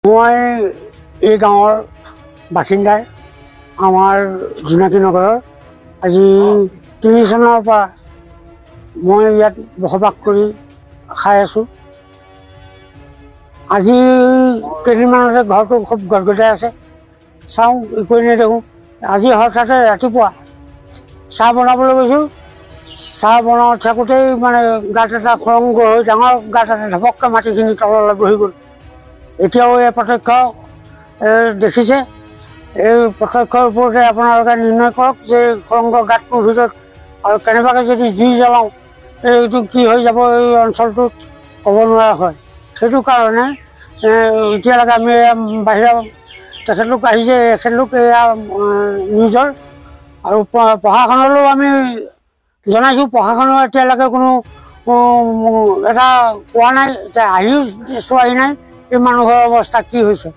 মই এই গাঁৱৰ বাসিন্দাৰ আমাৰ জোনাকী নগৰৰ আজি ৩ চনৰ পৰা মই ইয়াত বসবাস কৰি খাই আছোঁ। আজি কেইদিনমানতে ঘৰটো খুব গজগজাই আছে, চাওঁ কৰি নেদেখোঁ। আজি হঠাতে ৰাতিপুৱা চাহ বনাবলৈ গৈছোঁ, চাহ বনাই থাকোঁতেই মানে গাঁত এটা খৰংগ হৈ ডাঙৰ গাঁত এটা ধপককৈ মাটিখিনি তললৈ বহি গ'ল। এতিয়াও এই প্ৰত্যক্ষ দেখিছে, এই প্ৰত্যক্ষৰ ওপৰতে আপোনালোকে নিৰ্ণয় কৰক যে খৰংগ গাঁতটোৰ ভিতৰত আৰু কেনেবাকৈ যদি জুই জ্বলাওঁ এইটো কি হৈ যাব এই অঞ্চলটোত ক'ব নোৱাৰা হয়। সেইটো কাৰণে এতিয়ালৈকে আমি বাহিৰা তেখেতলোক আহিছে, তেখেতলোক এয়া নিউজৰ আৰু প্ৰশাসনলৈও আমি জনাইছোঁ। প্ৰশাসনেও এতিয়ালৈকে কোনো এটা কোৱা নাই যে আহিও চোৱাহি নাই এই মানুহৰ অৱস্থা কি হৈছে।